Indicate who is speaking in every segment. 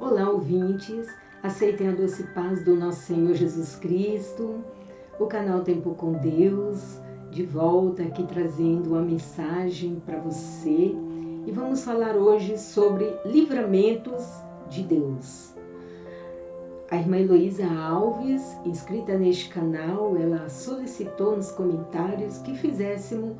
Speaker 1: Olá, ouvintes, aceitem a doce paz do nosso Senhor Jesus Cristo, o canal Tempo com Deus, de volta aqui trazendo uma mensagem para você e vamos falar hoje sobre livramentos de Deus. A irmã Heloísa Alves, inscrita neste canal, ela solicitou nos comentários que fizéssemos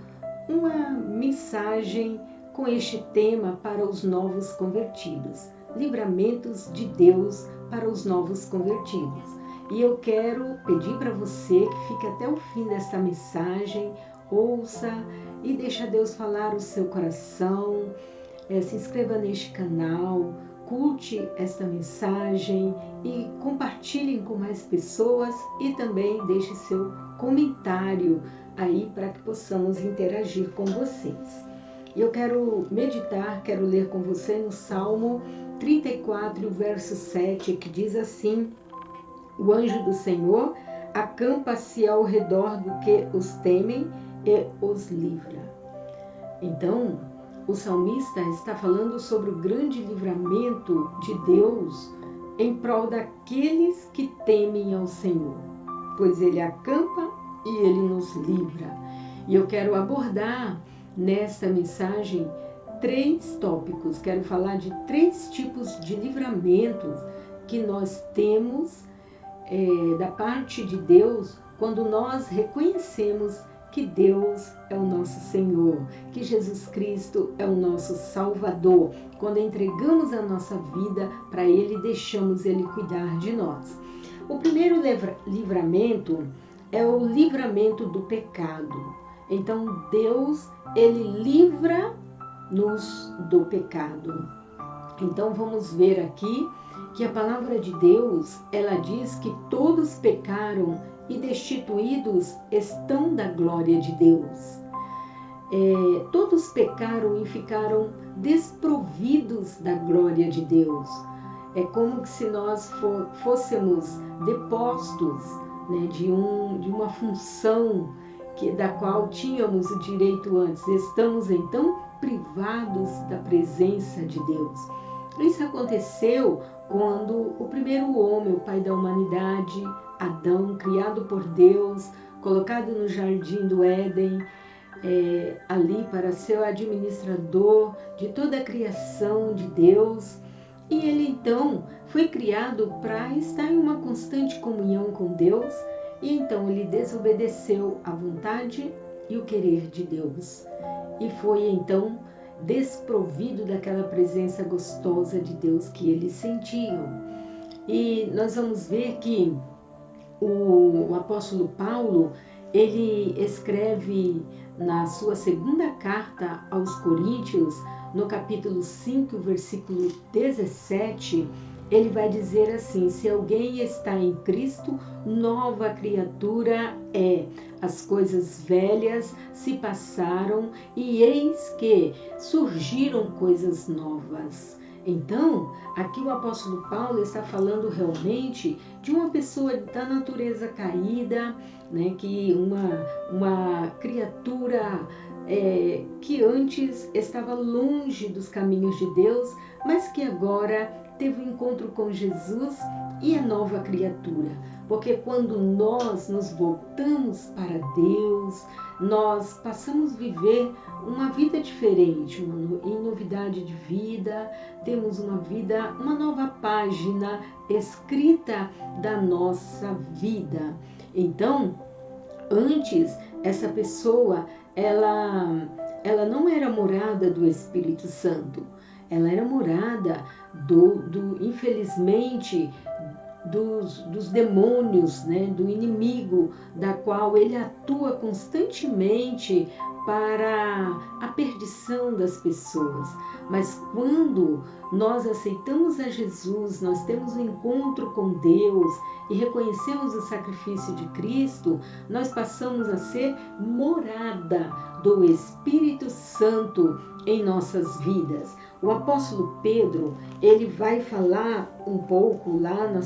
Speaker 1: uma mensagem com este tema para os novos convertidos. Livramentos de Deus para os novos convertidos. E eu quero pedir para você que fique até o fim desta mensagem, ouça e deixa Deus falar o seu coração, se inscreva neste canal, curte esta mensagem e compartilhem com mais pessoas e também deixe seu comentário aí para que possamos interagir com vocês. Eu quero meditar, quero ler com você no Salmo 34, verso 7, que diz assim: o anjo do Senhor acampa-se ao redor do que os temem e os livra. Então, o salmista está falando sobre o grande livramento de Deus em prol daqueles que temem ao Senhor, pois Ele acampa e Ele nos livra. E eu quero abordar nesta mensagem 3 tópicos. Quero falar de 3 tipos de livramentos que nós temos da parte de Deus quando nós reconhecemos que Deus é o nosso Senhor, que Jesus Cristo é o nosso Salvador. Quando entregamos a nossa vida para Ele, deixamos Ele cuidar de nós. O primeiro livramento é o livramento do pecado. Então Deus, Ele livra-nos do pecado. Então vamos ver aqui que a palavra de Deus, ela diz que todos pecaram e destituídos estão da glória de Deus. Todos pecaram e ficaram desprovidos da glória de Deus. É como se nós fôssemos depostos, né, de uma função da qual tínhamos o direito antes. Estamos então privados da presença de Deus. Isso aconteceu quando o primeiro homem, o pai da humanidade, Adão, criado por Deus, colocado no jardim do Éden, ali para ser o administrador de toda a criação de Deus. E ele então foi criado para estar em uma constante comunhão com Deus. E então ele desobedeceu à vontade e o querer de Deus. E foi então desprovido daquela presença gostosa de Deus que eles sentiam. E nós vamos ver que o apóstolo Paulo, ele escreve na sua segunda carta aos Coríntios, no capítulo 5, versículo 17, ele vai dizer assim: se alguém está em Cristo, nova criatura é. As coisas velhas se passaram e eis que surgiram coisas novas. Então, aqui o apóstolo Paulo está falando realmente de uma pessoa da natureza caída, né, que uma criatura que antes estava longe dos caminhos de Deus, mas que agora teve um encontro com Jesus e é nova criatura. Porque quando nós nos voltamos para Deus, nós passamos a viver uma vida diferente, em novidade de vida, temos uma nova página escrita da nossa vida. Então, antes, essa pessoa, ela não era morada do Espírito Santo, ela era morada infelizmente, dos demônios, né, do inimigo, da qual ele atua constantemente para a perdição das pessoas. Mas quando nós aceitamos a Jesus, nós temos um encontro com Deus e reconhecemos o sacrifício de Cristo, nós passamos a ser morada do Espírito Santo em nossas vidas. O apóstolo Pedro, ele vai falar um pouco lá na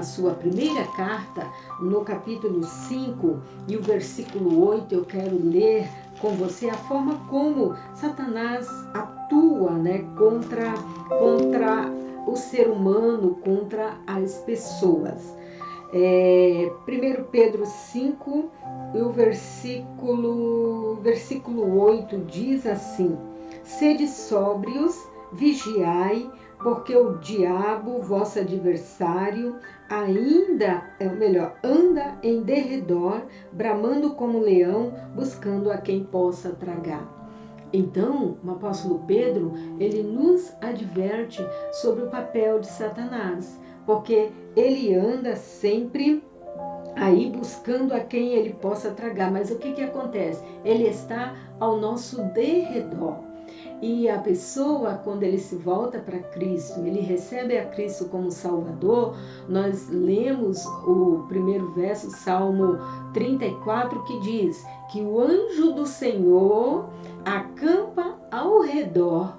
Speaker 1: sua primeira carta, no capítulo 5 e o versículo 8, eu quero ler com você a forma como Satanás atua, né, contra o ser humano contra as pessoas. 1 Pedro 5, e o versículo 8 diz assim: sede sóbrios, vigiai, porque o diabo, vosso adversário, anda em derredor, bramando como leão, buscando a quem possa tragar. Então, o apóstolo Pedro, ele nos adverte sobre o papel de Satanás, porque ele anda sempre aí buscando a quem ele possa tragar. Mas o que acontece? Ele está ao nosso derredor. E a pessoa, quando ele se volta para Cristo, ele recebe a Cristo como Salvador, nós lemos o primeiro verso, Salmo 34, que diz que o anjo do Senhor acampa ao redor,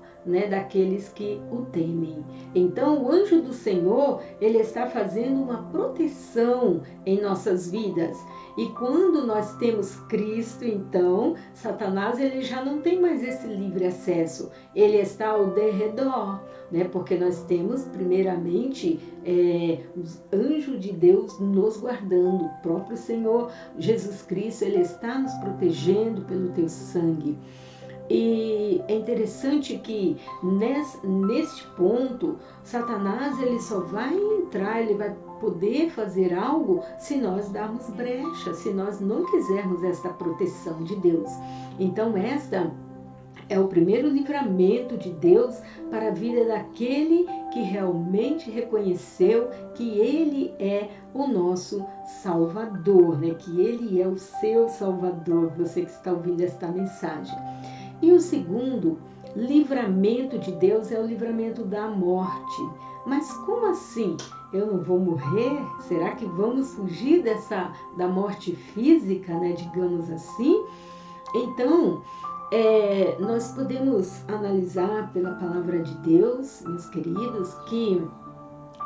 Speaker 1: daqueles que o temem. Então, o anjo do Senhor, ele está fazendo uma proteção em nossas vidas. E quando nós temos Cristo, então, Satanás, ele já não tem mais esse livre acesso. Ele está ao derredor, porque nós temos, primeiramente, os anjos de Deus nos guardando. O próprio Senhor Jesus Cristo, ele está nos protegendo pelo teu sangue. E é interessante que neste ponto, Satanás, ele só vai entrar, ele vai poder fazer algo se nós darmos brecha, se nós não quisermos esta proteção de Deus. Então, esta é o primeiro livramento de Deus para a vida daquele que realmente reconheceu que Ele é o nosso Salvador, que Ele é o seu Salvador, você que está ouvindo esta mensagem. E o segundo livramento de Deus é o livramento da morte. Mas como assim? Eu não vou morrer? Será que vamos fugir da morte física, digamos assim? Então, nós podemos analisar pela palavra de Deus, meus queridos, que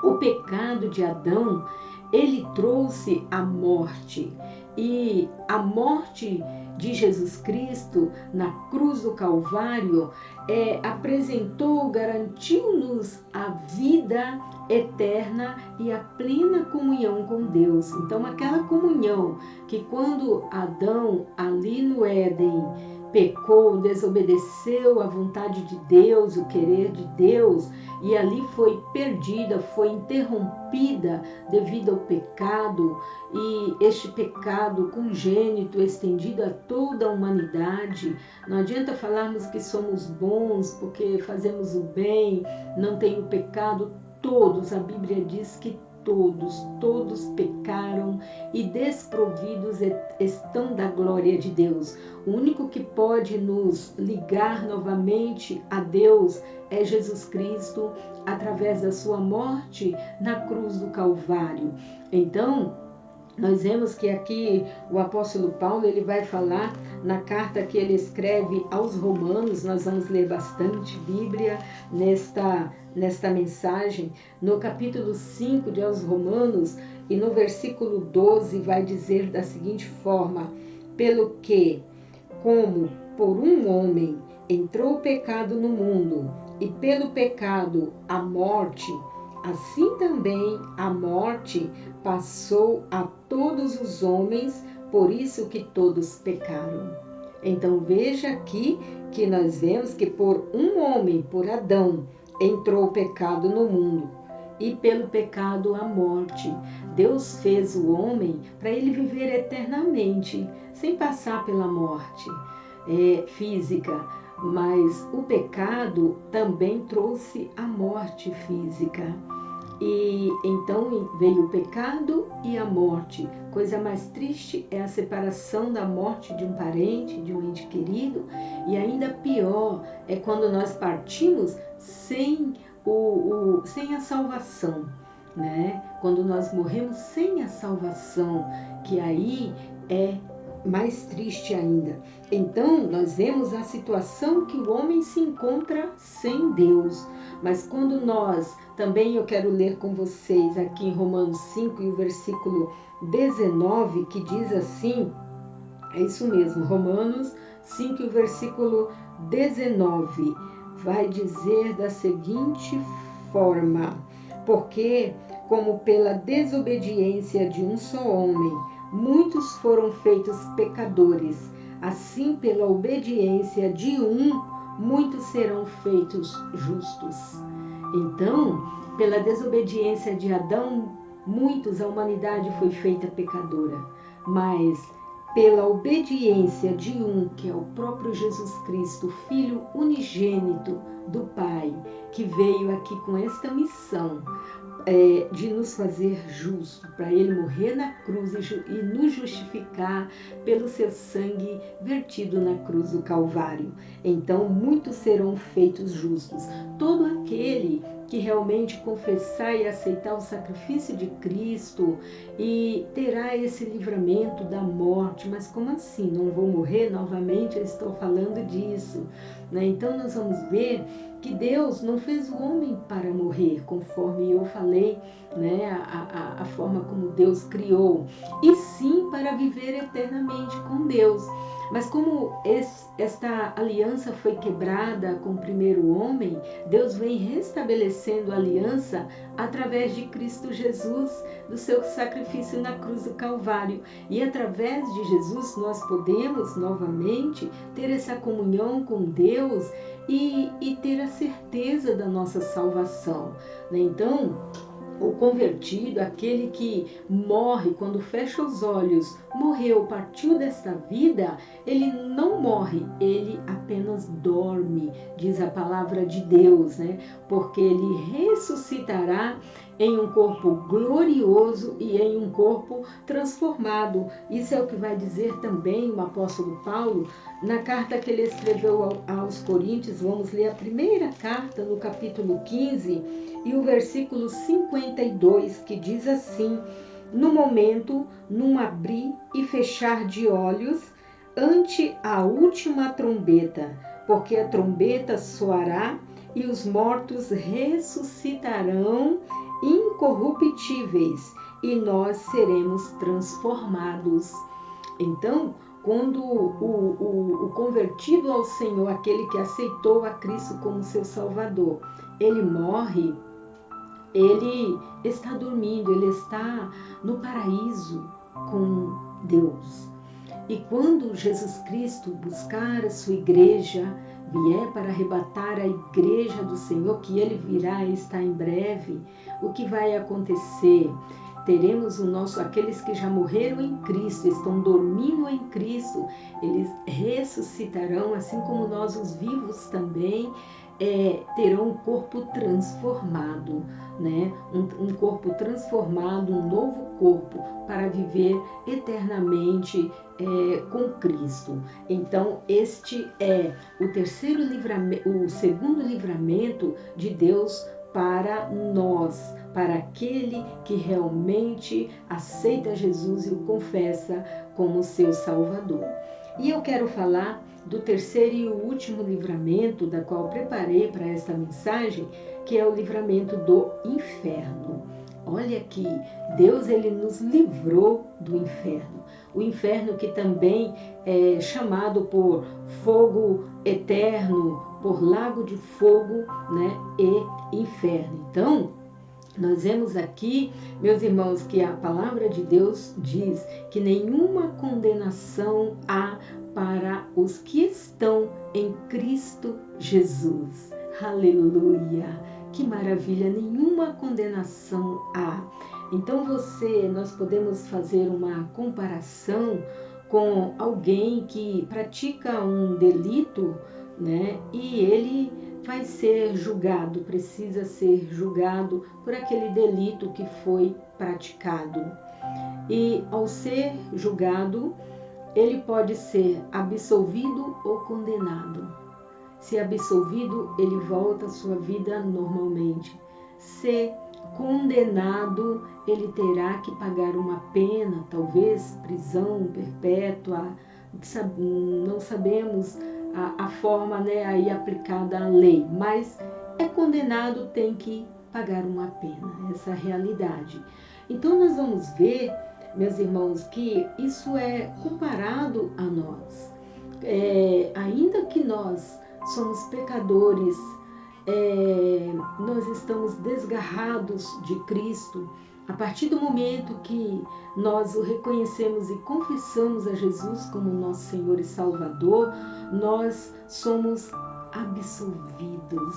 Speaker 1: o pecado de Adão, ele trouxe a morte. E a morte de Jesus Cristo na cruz do Calvário garantiu-nos a vida eterna e a plena comunhão com Deus. Então, aquela comunhão que quando Adão, ali no Éden, pecou, desobedeceu à vontade de Deus, o querer de Deus, e ali foi perdida, foi interrompida devido ao pecado, e este pecado congênito estendido a toda a humanidade. Não adianta falarmos que somos bons porque fazemos o bem, não tem o pecado. Todos, a Bíblia diz que todos pecaram e desprovidos estão da glória de Deus. O único que pode nos ligar novamente a Deus é Jesus Cristo, através da sua morte na cruz do Calvário. Então, nós vemos que aqui o apóstolo Paulo, ele vai falar na carta que ele escreve aos Romanos. Nós vamos ler bastante Bíblia nesta mensagem. No capítulo 5 de aos Romanos, e no versículo 12, vai dizer da seguinte forma: pelo que, como por um homem entrou o pecado no mundo, e pelo pecado a morte, assim também a morte passou a todos os homens, por isso que todos pecaram. Então veja aqui que nós vemos que por um homem, por Adão, entrou o pecado no mundo, e pelo pecado a morte. Deus fez o homem para ele viver eternamente, sem passar pela morte física. Mas o pecado também trouxe a morte física. E então veio o pecado e a morte. Coisa mais triste é a separação da morte de um parente, de um ente querido. E ainda pior é quando nós partimos sem a salvação, Quando nós morremos sem a salvação, que aí é mais triste ainda. Então, nós vemos a situação que o homem se encontra sem Deus. Mas quando nós, também eu quero ler com vocês aqui em Romanos 5 e o versículo 19, que diz assim, é isso mesmo, Romanos 5 e o versículo 19, vai dizer da seguinte forma, porque, como pela desobediência de um só homem, muitos foram feitos pecadores, assim pela obediência de um, muitos serão feitos justos. Então, pela desobediência de Adão, a humanidade foi feita pecadora, mas pela obediência de um, que é o próprio Jesus Cristo, Filho unigênito do Pai, que veio aqui com esta missão de nos fazer justos, para Ele morrer na cruz e nos justificar pelo seu sangue vertido na cruz do Calvário. Então, muitos serão feitos justos. Todo aquele que realmente confessar e aceitar o sacrifício de Cristo e terá esse livramento da morte. Mas como assim? Não vou morrer novamente? Eu estou falando disso, né? Então, nós vamos ver que Deus não fez o homem para morrer, conforme eu falei, né, a forma como Deus criou, e sim para viver eternamente com Deus. Mas como esta aliança foi quebrada com o primeiro homem, Deus vem restabelecendo a aliança através de Cristo Jesus, do seu sacrifício na cruz do Calvário. E através de Jesus nós podemos novamente ter essa comunhão com Deus e ter a certeza da nossa salvação, né? Então, o convertido, aquele que morre, quando fecha os olhos, morreu, partiu desta vida, ele não morre, ele apenas dorme, diz a palavra de Deus, né? Porque ele ressuscitará em um corpo glorioso e em um corpo transformado. Isso é o que vai dizer também o apóstolo Paulo na carta que ele escreveu aos Coríntios. Vamos ler a primeira carta no capítulo 15 e o versículo 52, que diz assim: no momento, num abrir e fechar de olhos, ante a última trombeta, porque a trombeta soará e os mortos ressuscitarão incorruptíveis e nós seremos transformados. Então, quando o convertido ao Senhor, aquele que aceitou a Cristo como seu Salvador, ele morre, ele está dormindo, ele está no paraíso com Deus. E quando Jesus Cristo buscar a sua igreja, vier para arrebatar a igreja do Senhor, que ele virá e está em breve, o que vai acontecer? Teremos aqueles que já morreram em Cristo, estão dormindo em Cristo, eles ressuscitarão, assim como nós, os vivos também, terão um corpo transformado, né? Um corpo transformado, um novo corpo para viver eternamente com Cristo. Então, este é o segundo livramento de Deus para nós, para aquele que realmente aceita Jesus e o confessa como seu Salvador. E eu quero falar do terceiro e último livramento, da qual preparei para esta mensagem, que é o livramento do inferno. Olha aqui, Deus ele nos livrou do inferno. O inferno que também é chamado por fogo eterno, por lago de fogo, né, e inferno. Então, nós vemos aqui, meus irmãos, que a palavra de Deus diz que nenhuma condenação há para os que estão em Cristo Jesus. Aleluia! Que maravilha! Nenhuma condenação há. Então nós podemos fazer uma comparação com alguém que pratica um delito, né? E ele vai ser julgado, precisa ser julgado por aquele delito que foi praticado. E ao ser julgado, ele pode ser absolvido ou condenado. Se absolvido, ele volta à sua vida normalmente. Se condenado, ele terá que pagar uma pena, talvez prisão perpétua, não sabemos a forma, né, aí aplicada à lei, mas é condenado, tem que pagar uma pena, essa é a realidade. Então nós vamos ver, meus irmãos, que isso é comparado a nós. Ainda que nós somos pecadores, nós estamos desgarrados de Cristo. A partir do momento que nós o reconhecemos e confessamos a Jesus como nosso Senhor e Salvador, nós somos absolvidos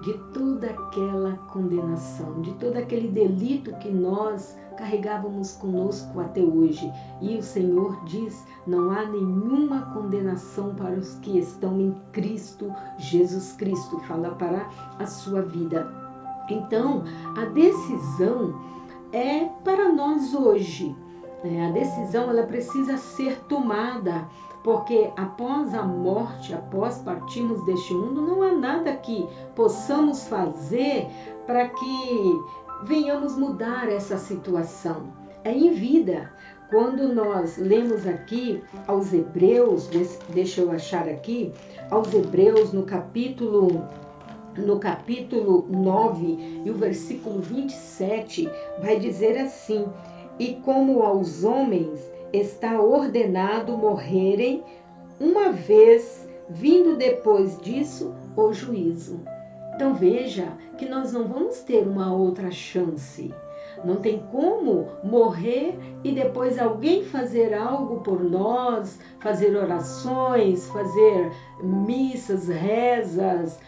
Speaker 1: de toda aquela condenação, de todo aquele delito que nós carregávamos conosco até hoje. E o Senhor diz: não há nenhuma condenação para os que estão em Cristo Jesus Cristo. Fala para a sua vida. Então, a decisão é para nós hoje. A decisão ela precisa ser tomada, porque após a morte, após partirmos deste mundo, não há nada que possamos fazer para que venhamos mudar essa situação. É em vida. Quando nós lemos aqui aos Hebreus, deixa eu achar aqui, aos Hebreus no capítulo 9 e o versículo 27, vai dizer assim: e como aos homens está ordenado morrerem, uma vez vindo depois disso o juízo. Então veja que nós não vamos ter uma outra chance. Não tem como morrer e depois alguém fazer algo por nós, fazer orações, fazer missas, rezas,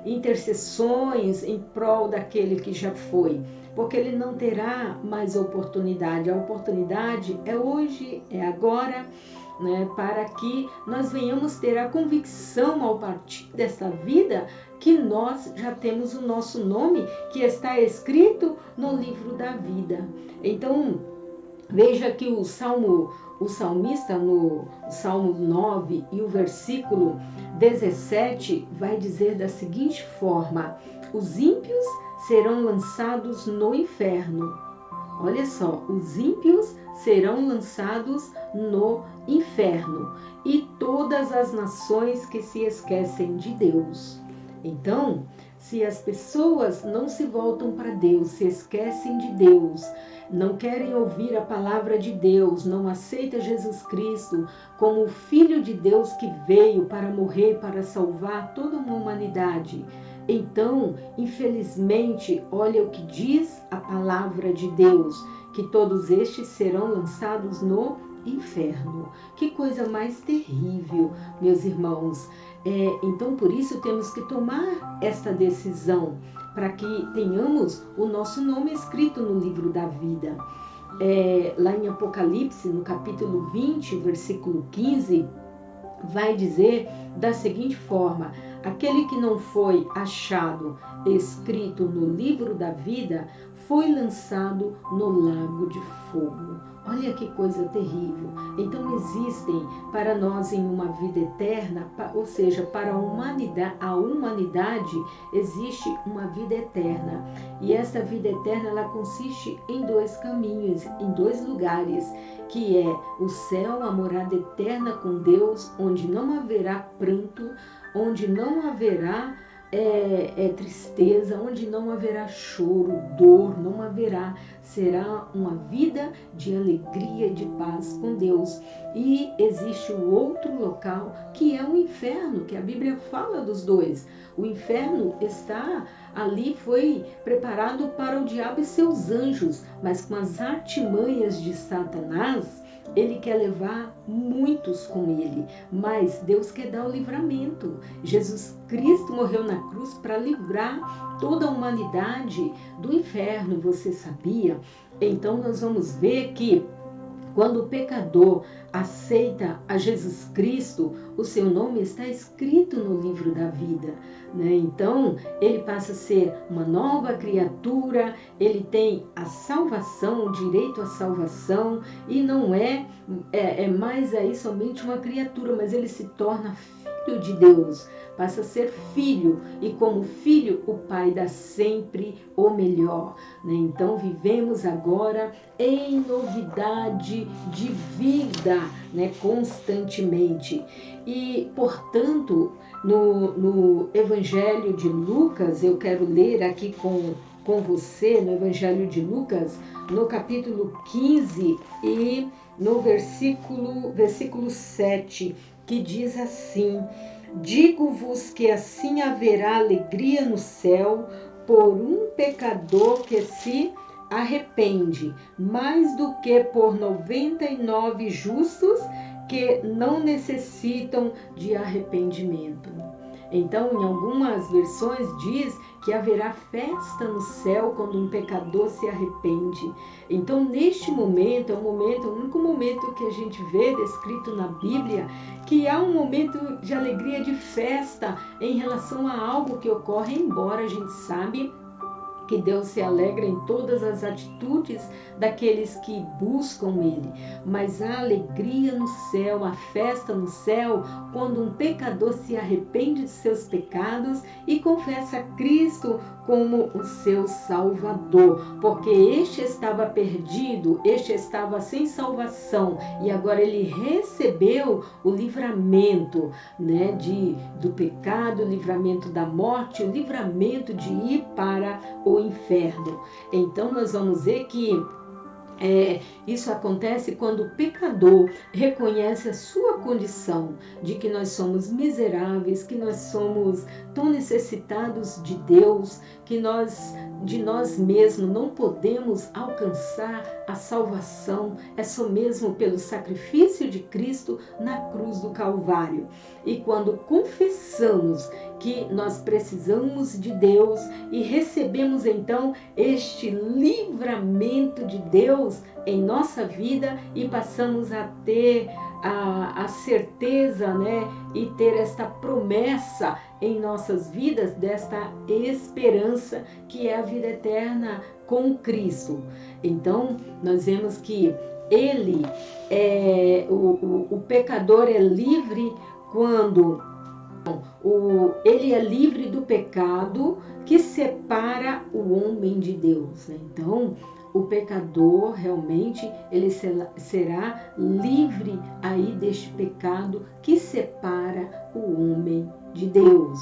Speaker 1: intercessões em prol daquele que já foi. Porque ele não terá mais oportunidade. A oportunidade é hoje, é agora, né, para que nós venhamos ter a convicção ao partir dessa vida que nós já temos o nosso nome que está escrito no livro da vida. Então, veja que o salmista no Salmo 9 e o versículo 17 vai dizer da seguinte forma: os ímpios serão lançados no inferno. Olha só, os ímpios serão lançados no inferno e todas as nações que se esquecem de Deus. Então, se as pessoas não se voltam para Deus, se esquecem de Deus, não querem ouvir a palavra de Deus, não aceitam Jesus Cristo como o Filho de Deus que veio para morrer, para salvar toda uma humanidade, então, infelizmente, olha o que diz a palavra de Deus, que todos estes serão lançados no inferno. Que coisa mais terrível, meus irmãos. Então, por isso, temos que tomar esta decisão, para que tenhamos o nosso nome escrito no livro da vida. Lá em Apocalipse, no capítulo 20, versículo 15, vai dizer da seguinte forma: aquele que não foi achado escrito no livro da vida foi lançado no lago de fogo. Olha que coisa terrível. Então existem para nós em uma vida eterna, ou seja, para a humanidade existe uma vida eterna. E essa vida eterna ela consiste em dois caminhos, em dois lugares, que é o céu, a morada eterna com Deus, onde não haverá pranto, onde não haverá tristeza, onde não haverá choro, dor, não haverá. Será uma vida de alegria e de paz com Deus. E existe o outro local, que é o inferno, que a Bíblia fala dos dois. O inferno está ali, foi preparado para o diabo e seus anjos, mas com as artimanhas de Satanás, ele quer levar muitos com ele, mas Deus quer dar o livramento. Jesus Cristo morreu na cruz para livrar toda a humanidade do inferno, você sabia? Então nós vamos ver que quando o pecador aceita a Jesus Cristo, o seu nome está escrito no livro da vida, né? Então, ele passa a ser uma nova criatura, ele tem a salvação, o direito à salvação, e não é mais aí somente uma criatura, mas ele se torna filho de Deus, passa a ser filho, e como filho, o Pai dá sempre o melhor, né? Então, vivemos agora em novidade de vida, né? Constantemente. E, portanto, no Evangelho de Lucas, eu quero ler aqui com você, no Evangelho de Lucas, no capítulo 15 e no versículo 7, que diz assim: Digo-vos que assim haverá alegria no céu por um pecador que se arrepende, mais do que por 99 justos que não necessitam de arrependimento. Então, em algumas versões diz que haverá festa no céu quando um pecador se arrepende. Então, neste momento, é o único momento que a gente vê descrito na Bíblia que há um momento de alegria, de festa em relação a algo que ocorre, embora a gente sabe que Deus se alegra em todas as atitudes daqueles que buscam Ele. Mas a alegria no céu, a festa no céu, quando um pecador se arrepende de seus pecados e confessa a Cristo como o seu Salvador. Porque este estava perdido, este estava sem salvação e agora ele recebeu o livramento, né, do pecado, o livramento da morte, o livramento de ir para o inferno. Então nós vamos ver que isso acontece quando o pecador reconhece a sua condição de que nós somos miseráveis, que nós somos tão necessitados de Deus, que de nós mesmos não podemos alcançar a salvação, é só mesmo pelo sacrifício de Cristo na cruz do Calvário. E quando confessamos que nós precisamos de Deus e recebemos então este livramento de Deus em nossa vida e passamos a ter a certeza, né, e ter esta promessa em nossas vidas desta esperança que é a vida eterna com Cristo. Então nós vemos que ele o pecador é livre quando ele é livre do pecado que separa o homem de Deus, né? Então, o pecador realmente ele será livre aí deste pecado que separa o homem de Deus.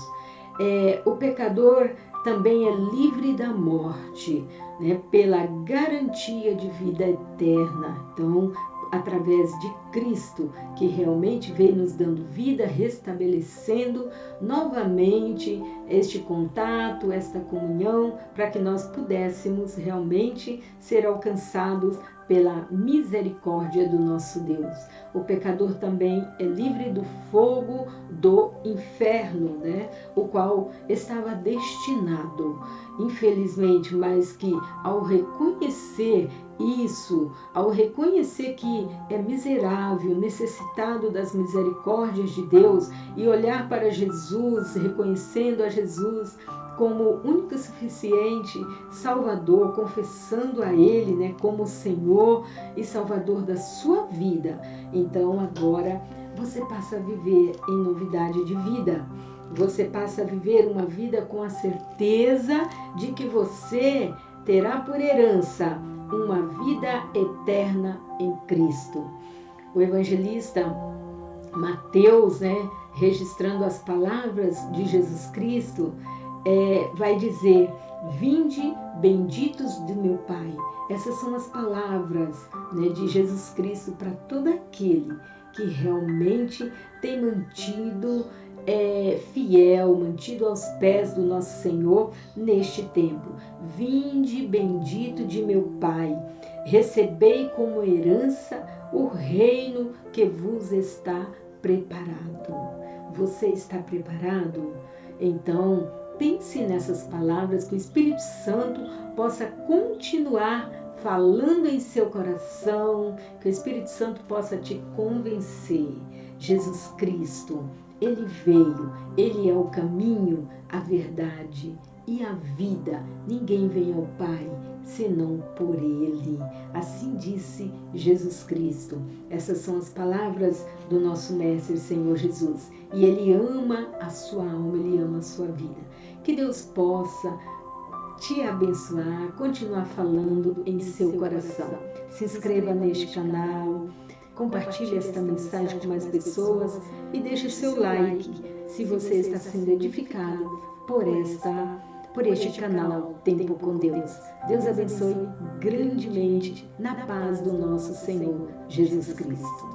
Speaker 1: O pecador também é livre da morte, né? Pela garantia de vida eterna. Então, através de Cristo, que realmente veio nos dando vida, restabelecendo novamente este contato, esta comunhão, para que nós pudéssemos realmente ser alcançados pela misericórdia do nosso Deus. O pecador também é livre do fogo do inferno, né? O qual estava destinado, infelizmente, mas que ao reconhecer isso, ao reconhecer que é miserável, necessitado das misericórdias de Deus e olhar para Jesus, reconhecendo a Jesus como único e suficiente Salvador, confessando a Ele, né, como Senhor e Salvador da sua vida, então agora você passa a viver em novidade de vida. Você passa a viver uma vida com a certeza de que você terá por herança uma vida eterna em Cristo. O evangelista Mateus, né, registrando as palavras de Jesus Cristo, vai dizer: vinde benditos de meu Pai. Essas são as palavras, né, de Jesus Cristo para todo aquele que realmente tem mantido fiel, mantido aos pés do nosso Senhor neste tempo. Vinde bendito de meu Pai, recebei como herança o reino que vos está preparado. Você está preparado? Então, pense nessas palavras, que o Espírito Santo possa continuar falando em seu coração, que o Espírito Santo possa te convencer. Jesus Cristo, Ele veio, Ele é o caminho, a verdade e a vida. Ninguém vem ao Pai senão por Ele. Assim disse Jesus Cristo. Essas são as palavras do nosso Mestre Senhor Jesus. E Ele ama a sua alma, Ele ama a sua vida. Que Deus possa te abençoar, continuar falando em seu coração. Se inscreva neste canal, compartilhe esta mensagem com mais pessoas e deixe seu like se você está sendo edificado por este canal Tempo com Deus. Deus abençoe grandemente na paz do nosso Senhor Jesus Cristo.